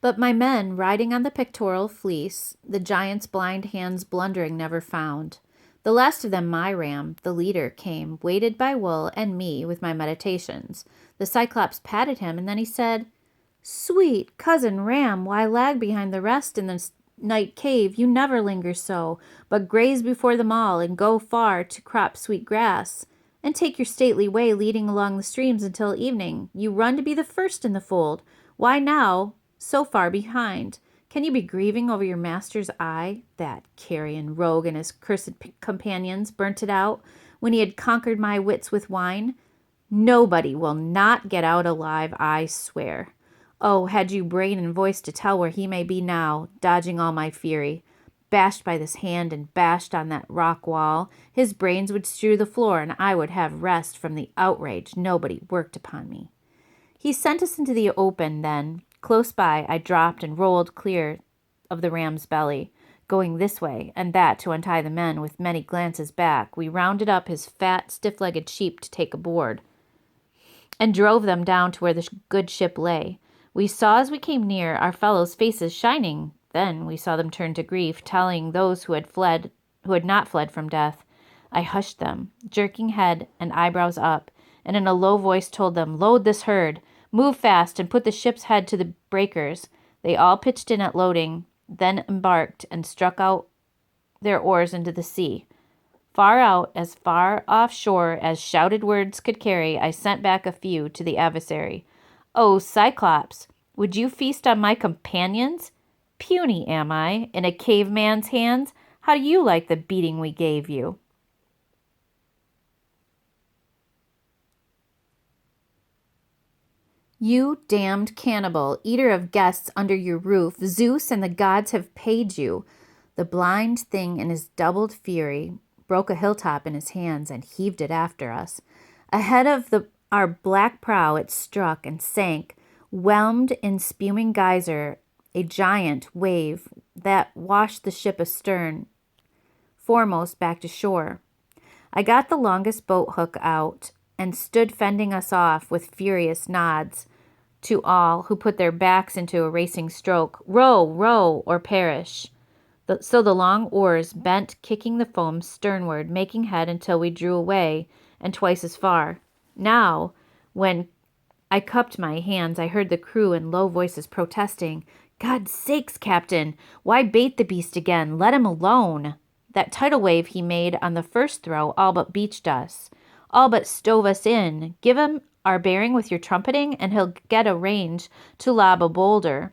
But my men, riding on the pectoral fleece, the giant's blind hands blundering never found. The last of them, my ram, the leader, came, weighted by wool and me with my meditations. The Cyclops patted him, and then he said, "Sweet cousin ram, why lag behind the rest in the night cave? You never linger so, but graze before them all, and go far to crop sweet grass, and take your stately way leading along the streams until evening. You run to be the first in the fold. Why now so far behind? Can you be grieving over your master's eye? That carrion rogue and his cursed companions burnt it out when he had conquered my wits with wine. Nobody will not get out alive, I swear. Oh, had you brain and voice to tell where he may be now, dodging all my fury. Bashed by this hand and bashed on that rock wall, his brains would strew the floor, and I would have rest from the outrage nobody worked upon me." He sent us into the open then. Close by, I dropped and rolled clear of the ram's belly, going this way and that to untie the men. With many glances back, we rounded up his fat, stiff-legged sheep to take aboard, and drove them down to where the good ship lay. We saw as we came near our fellows' faces shining. Then we saw them turn to grief, telling those who had not fled from death. I hushed them, jerking head and eyebrows up, and in a low voice told them, "Load this herd. Move fast and put the ship's head to the breakers." They all pitched in at loading, then embarked and struck out their oars into the sea. Far out, as far offshore as shouted words could carry, I sent back a few to the adversary. "Oh, Cyclops, would you feast on my companions? Puny am I, in a caveman's hands. How do you like the beating we gave you?" "You damned cannibal, eater of guests under your roof, Zeus and the gods have paid you." The blind thing in his doubled fury broke a hilltop in his hands and heaved it after us. Ahead of our black prow it struck and sank, whelmed in spuming geyser, a giant wave that washed the ship astern, foremost back to shore. I got the longest boat hook out and stood fending us off with furious nods to all who put their backs into a racing stroke. "Row, row, or perish." So the long oars bent, kicking the foam sternward, making head until we drew away and twice as far. Now, when I cupped my hands, I heard the crew in low voices protesting, "God's sakes, Captain, why bait the beast again? Let him alone." That tidal wave he made on the first throw all but beached us, all but stove us in. Give him our bearing with your trumpeting, and he'll get a range to lob a boulder.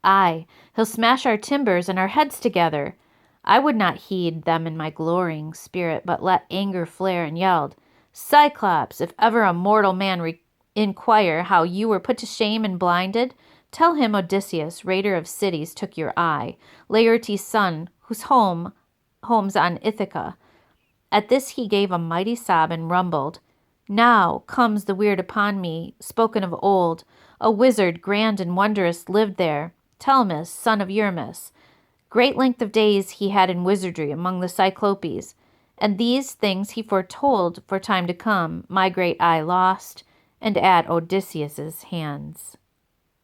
Aye, he'll smash our timbers and our heads together. I would not heed them in my glorying spirit, but let anger flare and yelled, "Cyclops, if ever a mortal man inquire how you were put to shame and blinded, tell him Odysseus, raider of cities, took your eye, Laertes' son, whose home's on Ithaca." At this he gave a mighty sob and rumbled, "Now comes the weird upon me, spoken of old. A wizard grand and wondrous lived there, Telemus, son of Eurymus. Great length of days he had in wizardry among the Cyclopes, and these things he foretold for time to come. My great eye lost, and at Odysseus' hands."